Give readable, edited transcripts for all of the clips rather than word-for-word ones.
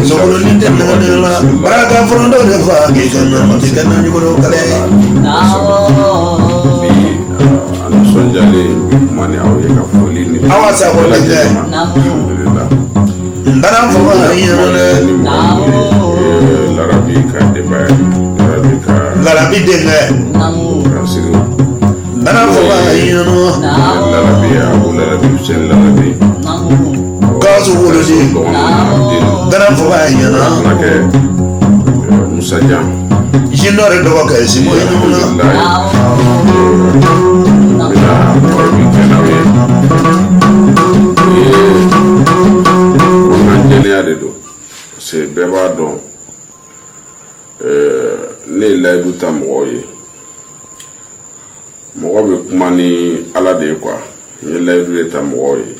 solo l'internella braga frondo de fa che non ni ko kale anu sonjale mani awe ka foli ni awasa ko de alhamdulillah ndana fo ba yene l'arabi ka de ba l'arabi de kasiri ndana fo ba yene l'arabi abu l'arabi sen l'arabi gazu wolo di ndana fo ba yene nake Musa Jam jinore do ko si mo c'est beba don ne laidu ta mɔgɔ ye mɔgɔ bɛ kuma ni ala de ye quoi ne laidu de ta mɔgɔ ye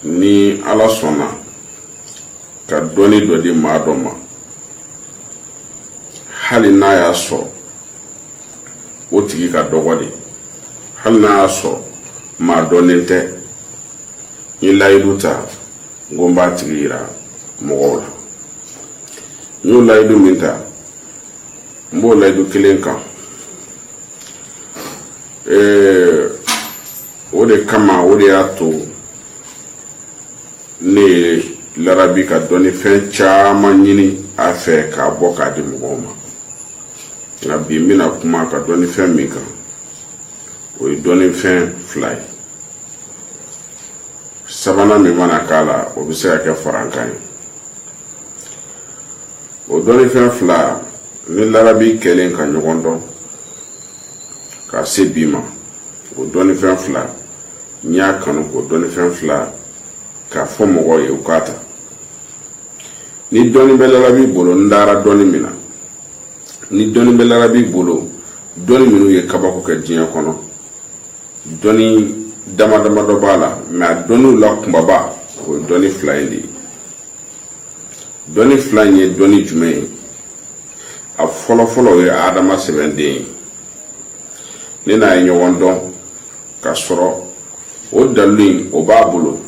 ni ala sɔnna ka dɔnni dɔ di maa dɔ ma hali n'a y'a sɔrɔ o tigi ka dɔgɔ de hali n'a y'a sɔrɔ maa dɔnnen tɛ ni layidu ta n ko n b'a tigi yira mɔgɔw la n y'o layidu min ta n b'o layidu kelen kan o de kama o de y'a to ne ye larabi ka dɔnnifɛn caman ɲini a fɛ k'a bɔ k'a di mɔgɔw ma nka bi n bɛna kuma ka dɔnnifɛn min kan o ye dɔnnifɛn fila ye sabanan min mana k'a la o bɛ se ka kɛ farankan ye o dɔnnifɛn fila ni larabi kɛlen ka ɲɔgɔn dɔn ka se bi ma o dɔnnifɛn fila n y'a kanu k'o dɔnnifɛn fila k'a fɔ mɔgɔw ye u k'a ta ni dɔnni bɛ larabi bolo n dara dɔnni min na ni dɔnni bɛ larabi bolo dɔnni minnu ye kabako kɛ diɲɛ kɔnɔ dɔnni dama dama dɔ b'a la mɛ a dɔnniw la kunbaba o ye dɔnni fila in de ye dɔnni fila in ye dɔnni jumɛn ye a fɔlɔfɔlɔ o ye adama sɛbɛnden ye ne n'a ye ɲɔgɔn dɔn ka sɔrɔ o dalilu in o b'a bolo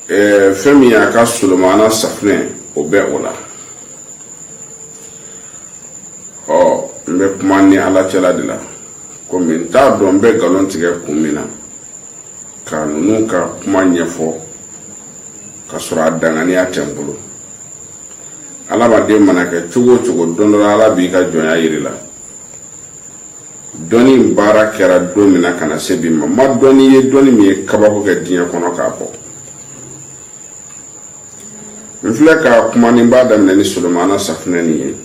fɛn min y'a ka solomana safunɛ o bɛ o la n bɛ kuma ni ala cɛla de la komi n t'a dɔn n bɛ nkalon tigɛ kun min na ka ninnu ka kuma ɲɛfɔ ka sɔrɔ a danganiya tɛ n bolo adamaden mana kɛ cogo o cogo don dɔ la ala b'i ka jɔnya yiri la dɔnni baara kɛra don min na ka na se bi ma ma dɔnni ye dɔnni min ye kabako kɛ diɲɛ kɔnɔ k'a bɔ n filɛ ka kuma ni b'a daminɛ ni solomana safunɛ nin ye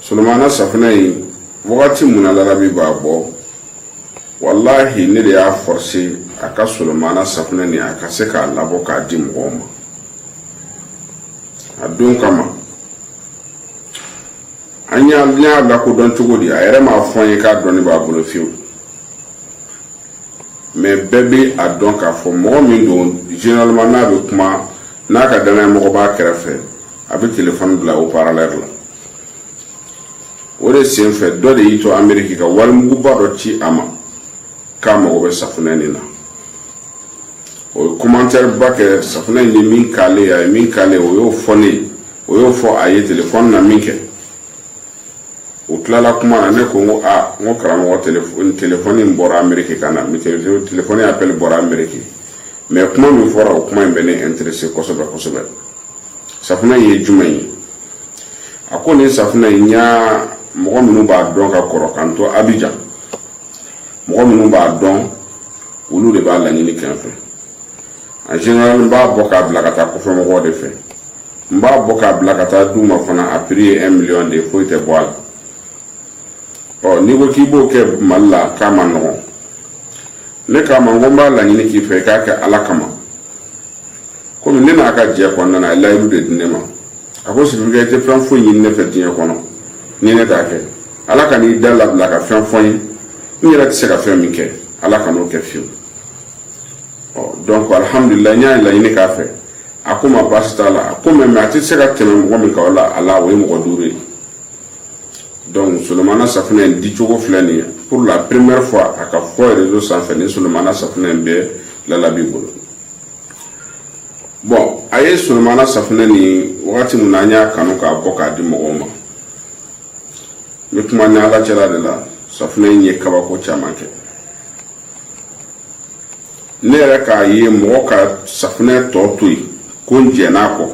solomana safunɛ in wagati mun na larabi b'a bɔ wallahi ne de y'a forcer a ka solomana safunɛ nin a ka se k'a labɔ k'a di mɔgɔw ma a don kama an y'a lakodɔn cogo di a yɛrɛ m'a fɔ n ye k'a dɔnni b'a bolo fiyewu mais bɛɛ bɛ a dɔn k'a fɔ mɔgɔ min don généralement n'a bɛ kuma n'a ka danaya mɔgɔ b'a kɛrɛfɛ a bɛ téléphone bila o parleur la o de sen fɛ dɔ de y'i to Amérique ka warimuguba dɔ ci a ma k'a mago bɛ safunɛ nin na o ye commentaire ba kɛ safunɛ in ye min k'ale ye a ye min k'ale ye o y'o fɔ ne ye o y'o fɔ a ye téléphone na min kɛ o tilala kuma na ne ko n ko n ko karamɔgɔ téléphone in bɔra Amérique ka na téléphone appel bɔra Amérique mais kuma min fɔra o kuma in bɛ ne intéressé kosɛbɛ kosɛbɛ safunɛ in ye jumɛn ye a ko nin safunɛ in y'a mɔgɔ minnu b'a dɔn ka kɔrɔ k'an to Abidjan mɔgɔ minnu b'a dɔn olu de b'a laɲini kɛ n fɛ en général n b'a bɔ k'a bila ka taa kɔfɛ mɔgɔw de fɛ n b'a bɔ k'a bila ka taa d'u ma fana a prix ye 1 million de foyi tɛ bɔ a la n'i ko k'i b'o kɛ Mali la k'a ma nɔgɔn ne k'a ma n ko n b'a laɲini k'i fɛ i k'a kɛ ala kama komi ne n'a ka jɛ kɔnɔna na a ye layidu de di ne ma a ko Sidibika i tɛ fɛn foyi ɲini ne fɛ diɲɛ kɔnɔ ni ne t'a kɛ ala ka n'i da labila ka fɛn fɔ n ye n yɛrɛ tɛ se ka fɛn min kɛ ala ka n'o kɛ fiyewu donc alhamdulillah n y'a laɲini k'a fɛ a ko ma baasi t'a la a ko mais a tɛ se ka tɛmɛ mɔgɔ min kan o la a la o ye mɔgɔ 5 ye donc solomana safunɛ in di cogo filɛ nin ye pour la première fois a ka fɔ réseau sanfɛ ni solomana safunɛ in bɛ lalabi bolo bon a ye Sulemana safunɛ ni wagati mun na an y'a kanu k'a bɔ k'a di mɔgɔw ma n bɛ kuma ni Ala cɛla de la safunɛ in ye kabako caman kɛ ne yɛrɛ k'a ye mɔgɔ ka safunɛ tɔ to yen ko n jɛn'a kɔ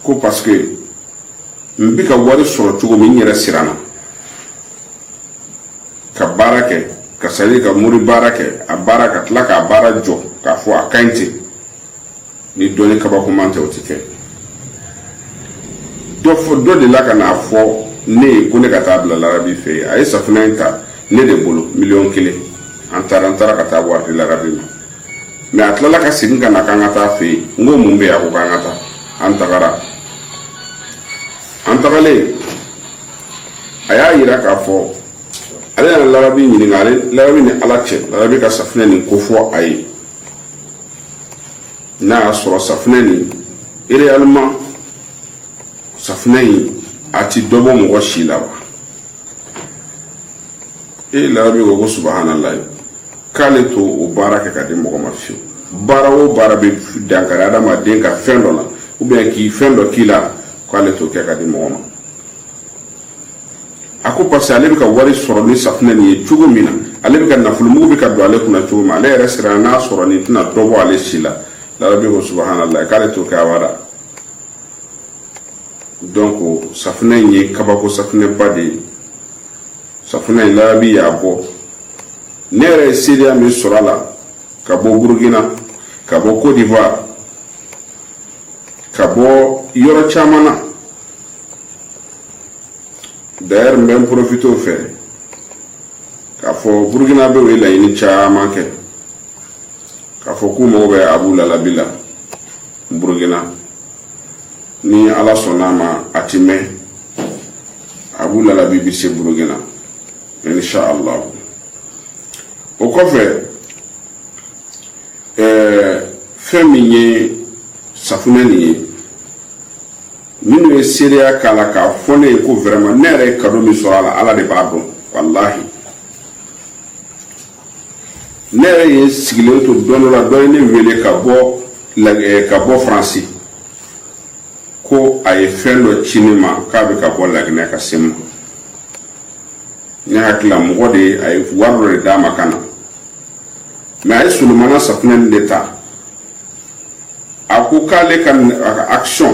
ko parce que n bɛ ka wari sɔrɔ cogo min n yɛrɛ siranna ka baara kɛ ka sali ka muri baara kɛ a baara ka tila k'a baara jɔ k'a fɔ a ka ɲi ten ni dɔnni kabakoman tɛ o tɛ kɛ dɔ de la ka n'a fɔ ne ye ko ne ka taa bila Larabi fɛ yen a ye safunɛ in ta ne de bolo $1,000,000 an taara ka taa wari di Larabi ma mais a tilala ka segin ka na k'an ka taa fɛ yen n ko mun bɛ yen a ko k'an ka taa an tagara an tagalen a y'a yira k'a fɔ ale yɛrɛ Larabi ɲininka ale Larabi ni Ala cɛ Larabi ka safunɛ nin ko fɔ a ye n'a y'a sɔrɔ safunɛ nin réellement safunɛ in a ti dɔ bɔ mɔgɔ si la wa Larabi ko subhanallah k'ale to o baara kɛ ka di mɔgɔ ma fiyewu baara o baara bɛ dankari adamaden ka fɛn dɔ la ou bien k'i fɛn dɔ k'i la k'ale to kɛ ka di mɔgɔ ma a ko parce que ale bɛ ka wari sɔrɔ ni safunɛ nin ye cogo min na ale bɛ ka nafolomugu bɛ ka don ale kunna cogo min ale yɛrɛ siranna n'a sɔrɔ nin tɛna dɔ bɔ ale si la Larabi ko subhanallah k'ale to kɛ a wara donc safunɛ in ye kabako safunɛ ba de ye safunɛ in Larabi y'a bɔ ne yɛrɛ ye seereya min sɔrɔ a la ka bɔ Burukina ka bɔ Côte d'Ivoire ka bɔ yɔrɔ caman na d'ailleurs n bɛ n profiter o fɛ k'a fɔ Burukina bɛ o ye laɲini caman kɛ k'a fɔ k'u mago bɛ Abu Lalabi la Burukina ni Ala sɔnn'a ma a ti mɛn Abu Lalabi bɛ se Burukina inshallah o kɔfɛ fɛn min ye safunɛ nin ye minnu ye seereya k'a la k'a fɔ ne ye ko vraiment ne yɛrɛ ye cadeau min sɔrɔ a la Ala de b'a dɔn wallahi ne yɛrɛ ye sigilen to don dɔ la dɔ ye ne wele ka bɔ Faransi ko a ye fɛn dɔ ci ne ma k'a bɛ ka bɔ Laginɛ ka se ma ne hakili la mɔgɔ de a ye wari dɔ de d'a ma ka na mais a ye Sulemana safunɛ nin de ta a ko k'ale ka action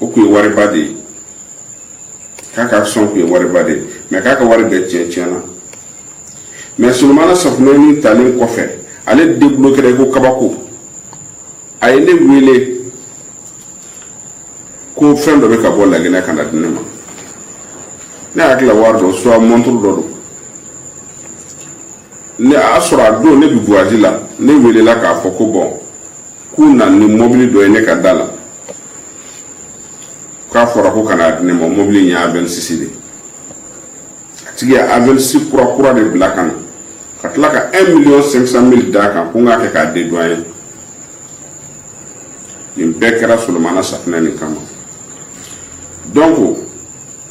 o tun ye wariba de ye k'a ka action tun ye wariba de ye mais k'a ka wari bɛɛ tiɲɛna mais Sulemana safunɛ nin talen kɔfɛ ale débloquera ko kabako a ye ne wele ko fɛn dɔ bɛ ka bɔ Laginɛ ka na di ne ma ne hakili la wari dɔ soit montre dɔ don ne a sɔrɔ a don ne bɛ voyage la ne welela k'a fɔ ko bon k'u na ni mobili dɔ ye ne ka da la k'a fɔra ko kana di ne ma mobili in ye A26 de a tigi ye A26 kura de bila ka na ka tila ka 1,500,000 d'a kan ko n k'a kɛ k'a dédouaner nin bɛɛ kɛra Sulemana safunɛ nin kama donc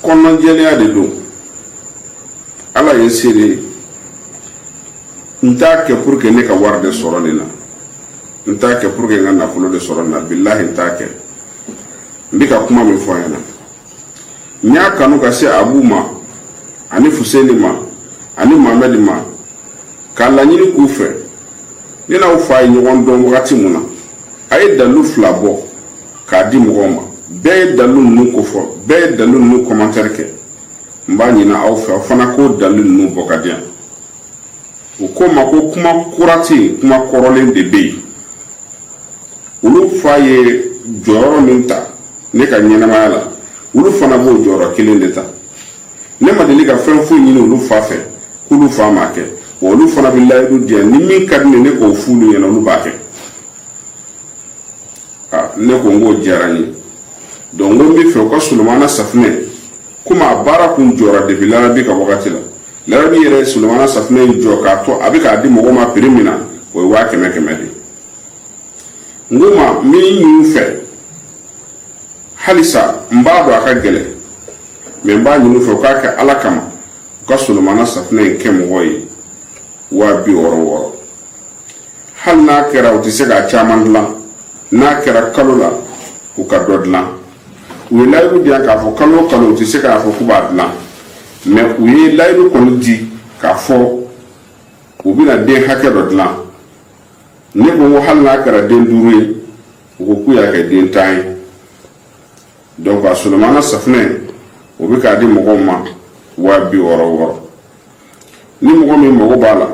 kɔnɔjɛlenya de don Ala ye seere n t'a kɛ pour que ne ka wari de sɔrɔ nin na n t'a kɛ pour que n ka nafolo de sɔrɔ nin na billahi n t'a kɛ n bɛ ka kuma min fɔ an ɲɛna n y'a kanu ka se Abu ma ani Fuseni ma ani Mohamed ma k'a laɲini k'u fɛ ne n'aw fa ye ɲɔgɔn dɔn wagati mun na a ye dalilu 2 bɔ k'a di mɔgɔw ma bɛɛ ye dalilu ninnu kofɔ bɛɛ ye dalilu ninnu commentaire kɛ n b'a ɲini aw fɛ aw fana k'o dalilu ninnu bɔ ka di yan u ko ma ko kuma kura tɛ yen kuma kɔrɔlen de bɛ yen olu fa ye jɔyɔrɔ min ta ne ka ɲɛnamaya la olu fana b'o jɔyɔrɔ kelen de ta ne ma deli ka fɛn foyi ɲini olu fa fɛ k'olu fa m'a kɛ wa olu fana bɛ layidu di yan ni min ka di ne k'o f'u ɲɛna olu b'a kɛ ne ko n k'o diyara n ye donc n ko n bɛ fɛ u ka Sulemana safunɛ komi a baara kun jɔra depuis Larabi ka wagati la Larabi yɛrɛ ye Sulemana safunɛ in jɔ k'a to a bɛ k'a di mɔgɔw ma prix min na o ye 500,000 de n ko ma n bɛ ɲini fɛ halisa n b'a dɔn a ka gɛlɛn mais n b'a ɲini fɛ u k'a kɛ Ala kama u ka Sulemana safunɛ in kɛ mɔgɔ ye 60,000 hali n'a kɛra u tɛ se k'a caman dilan n'a kɛra kalo la u ka dɔ dilan u ye layidu di yan k'a fɔ kalo o kalo u tɛ se k'a fɔ k'u b'a dilan mais u ye layidu kɔni di k'a fɔ u bɛna den hakɛ dɔ dilan ne ko hali n'a kɛra den 5 ye u ko k'u y'a kɛ den 10 ye donc a Sulemana safunɛ o bɛ k'a di mɔgɔw ma 60,000 ni mɔgɔ min mago b'a la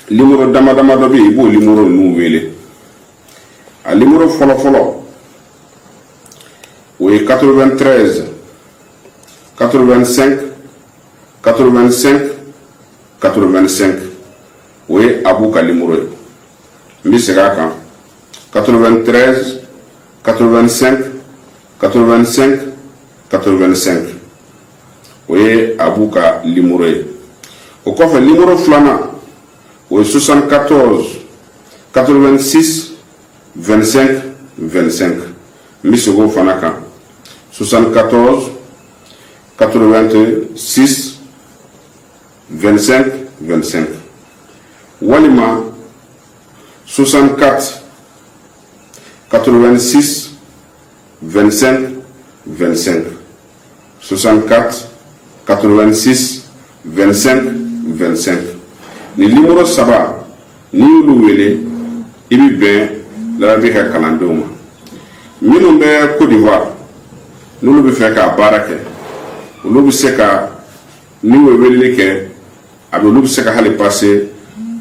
numéro dama dama dɔ bɛ yen i b'o numéro ninnu wele a numéro fɔlɔ fɔlɔ o ye 93 85 85 85 o ye Abu ka numéro ye n bɛ segin a kan 93 85 85 85 o ye Abu ka numéro ye o kɔfɛ numéro filanan o ye 74 86 25 25 n bɛ segin o fana kan 74 86 25 25 walima 64 86 25 25 64 86 25 25 ni numéro saba ni y'olu wele i bɛ bɛn Larabi ka kalandenw ma minnu bɛ Côte d'Ivoire n'olu bɛ fɛ ka baara kɛ olu bɛ se ka ni u ye weleli kɛ a bɛ olu bɛ se ka hali passer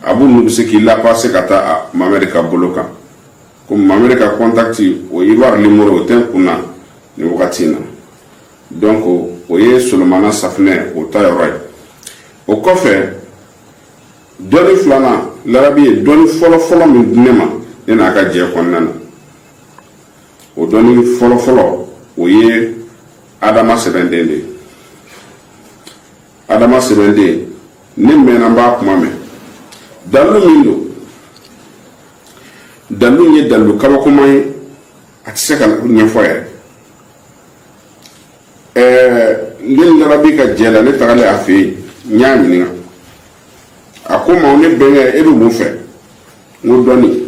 a b'olu bɛ se k'i la passer ka taa Mamɛdi ka bolo kan comme Mamɛdi ka contact o Ivoire numéro o tɛ n kunna ni wagati in na donc o ye Sulemana safunɛ o ta yɔrɔ ye o kɔfɛ dɔnni filanan Larabi ye dɔnni fɔlɔ fɔlɔ min di ne ma ne n'a ka jɛ kɔnɔna na o dɔnni fɔlɔ fɔlɔ o ye Adama sɛbɛnden de ye Adama sɛbɛnden ne mɛnna n b'a kuma mɛn dalilu min don dalilu ye dalilu kabakoma ye a tɛ se ka ɲɛfɔ yɛrɛ ne Larabi ka jɛ la ne tagalen a fɛ yen n y'a ɲininka a ko ma ne bɛnkɛ e bɛ mun fɛ n ko dɔnni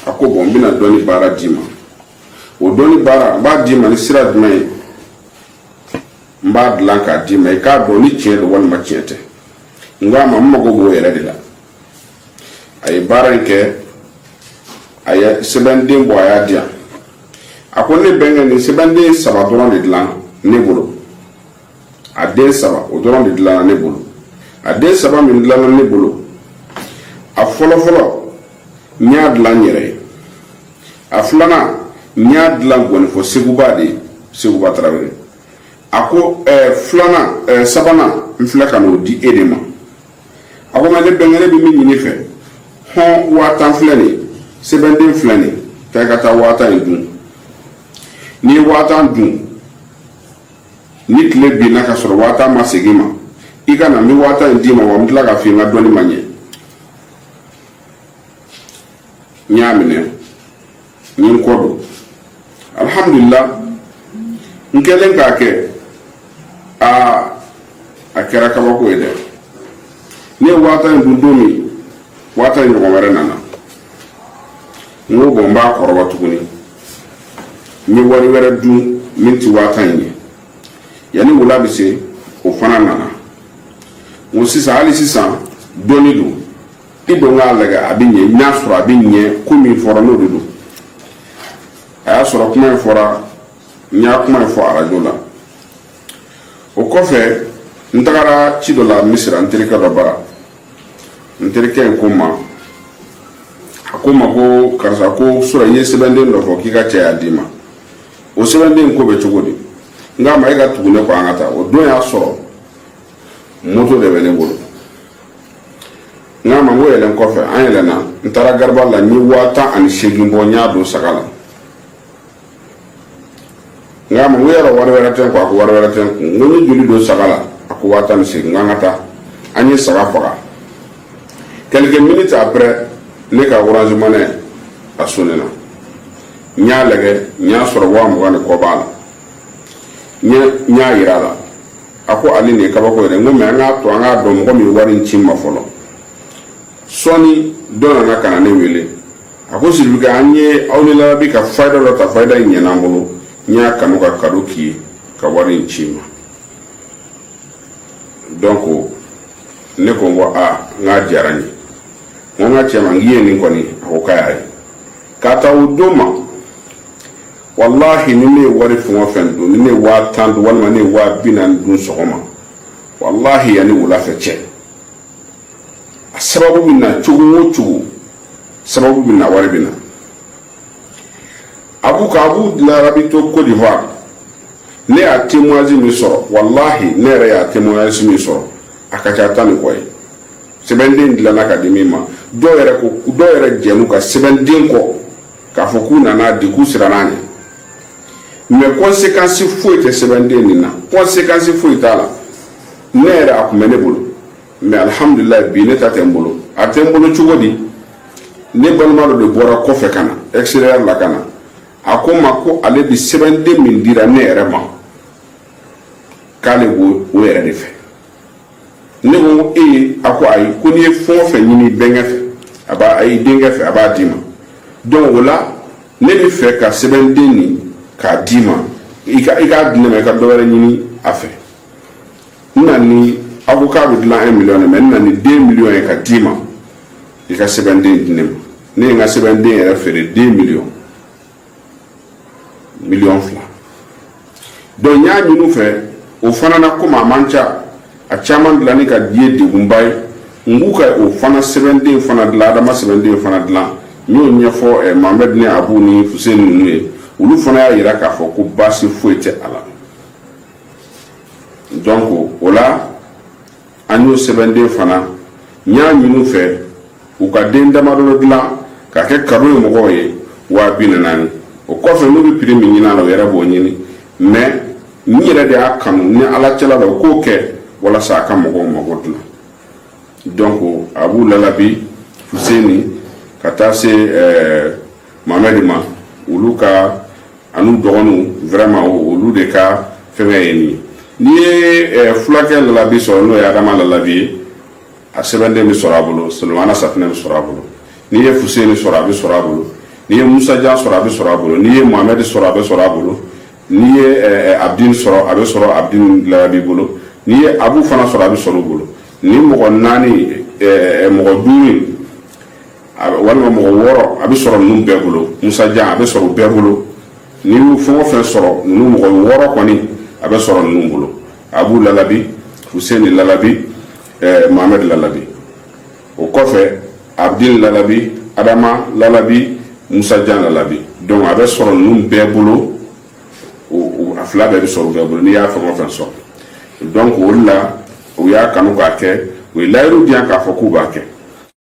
a ko bon n bɛna dɔnni baara d'i ma o dɔnni baara n b'a d'i ma ni sira jumɛn ye n b'a dilan k'a d'i ma i k'a dɔn ni tiɲɛ don walima tiɲɛ tɛ n ko a ma n mago b'o yɛrɛ de la a ye baara in kɛ a ye sɛbɛnden bɔ a y'a di yan a ko ne bɛnkɛ nin sɛbɛnden 3 dɔrɔn de dilan ne bolo a den 3 o dɔrɔn de dilanna ne bolo a den 3 min dilanna ne bolo a fɔlɔ fɔlɔ n y'a dilan n yɛrɛ ye a filanan n y'a dilan gɔnifɔ Seguba de ye Seguba Tarawele a ko filanan sabanan n filɛ ka n'o di e de ma a ko nka ne bɛnkɛ ne bɛ min ɲini fɛ hɔn 10,000 filɛ nin ye sɛbɛnden filɛ nin ye k'a ka taa 10,000 in dun n'i ye 10,000 dun ni tile binna ka sɔrɔ 10,000 ma segin ma i ka na n bɛ 10,000 in d'i ma wa n tila ka f'i ye n ka dɔnni ma ɲɛ n y'a minɛ n ye n kɔ don alhamdulillah n kɛlen k'a kɛ a kɛra kabako ye dɛ ne ye 10,000 in dun don min 10,000 in ɲɔgɔn wɛrɛ nana n ko bon n b'a kɔrɔbɔ tuguni n ye wari wɛrɛ dun min tɛ 10,000 in ye yanni wula bɛ se o fana nana n ko sisan hali sisan dɔnni don i don k'a lajɛ a bɛ ɲɛ n y'a sɔrɔ a bɛ ɲɛ ko min fɔra n'o de don a y'a sɔrɔ kuma in fɔra n y'a kuma in fɔ arajo la o kɔfɛ n tagara ci dɔ la Misira n terikɛ dɔ bara n terikɛ in ko n ma a ko n ma ko karisa ko sura i ye sɛbɛnden dɔ fɔ k'i ka cɛ y'a d'i ma o sɛbɛnden ko bɛ cogo di n k'a ma e ka tugu ne kɔ an ka taa o don y'a sɔrɔ moto de bɛ ne bolo n k'a ma n ko yɛlɛn kɔfɛ an yɛlɛnna n taara Garba la n ye 18,000 bɔ n y'a don saga la n k'a ma n ko yɔrɔ wari wɛrɛ tɛ n kun a ko wari wɛrɛ tɛ n kun n ko n ye joli don saga la a ko 18,000 n k'an ka taa an ye saga faga quelques minutes après ne ka Orange Money a sonnena n y'a lajɛ n y'a sɔrɔ 20,000 de kɔ b'a la n y'a yira a la a ko ale nin ye kabako yɛrɛ n ko mais an k'a to an k'a dɔn mɔgɔ min wari in ci n ma fɔlɔ sɔɔni dɔ nana ka na ne wele ako siribi ka anye awni la bi ka fayda la ta fayda nyana mbolo nya kanu ka kado ki ka wari nchima donc ne ko ngo nga jarani nga chema ngiye ni koni akokaya kata udoma wallahi ni wari funwa fendo ni wa tandu wala ni wa binan dun sogoma wallahi yani wala fece sababu minna chugu sababu minna wari bina abu la rabito Côte d'Ivoire ne a témoigné mi soro wallahi ne re ya témoigné mi soro akacha tani koy sebendin dilana akademima do yere jenu ka sebendin ko ka foku nana diku siranani mais conséquence foi te sebendin nina conséquence foi tala ne re akumene bulu mais alhamdulillah bi ne tatembulu atembulu chugodi ne balmalo de bora ko fe kana extérieur la kana akoma ko ale di sebendin min dira ne re ma kale wo yere de fe ne mo ako ay ko ni fo fe ni benga fe aba ay denga fe aba dima donc wala ne bi fe ka sebendin ni ka dima ika dina ka dowere ni afe nani avocat de la 1 million mais nani 2 millions ka dima ika sebendin dinem ne nga sebendin era fe 2 millions fla donc nya ñu fe o fana na ko ma mancha a chaman dlani ka die de gumbay nguka o fana sebendin fana dla dama sebendin fana dla ñu ñefo e Mohamed ni Abou ni Hussein ni ulu fana ya ira ka fo ko basi foete ala donc ola anyo sebendin fana nya ñu fe u ka den dama do dla ka ke karo mo ko ye wa binanani o ko fe no bi primi ni na no yera bo nyini mais ni yera de akam ni ala chala do ko ke wala sa kam mo dla donc Abou Lalabi Husseini kata se Mohamed ma uluka anu dogonu vraiment ulu de ka fenga ni flake Lalabi so no ya dama Lalabi a sebende mi sorabulu Sulmana Safina mi sorabulu ni Husseini sorabi sorabulu ni Musa Dia sorabi sorabulu ni Mohamed sorabi sorabulu ni Abdin sorabi soro Abdin Lalabi bulu ni Abu fana sorabi sorabulu ni mo nani mo duuni wala mo woro abi soro num bebulo Musa Dia abi soro bebulo ni fo fe soro num mo woro ko ni abi soro num bulo Abu Lalabi Hussein Lalabi Mohamed Lalabi o kofe Abdin Lalabi Adama Lalabi Musa Dia Lalabi donc abi soro num bebulo o afla be soro bebulo ni ya fo fe soro donc wala o ya kanu ka ke we lairu dia ka fo ku ba ke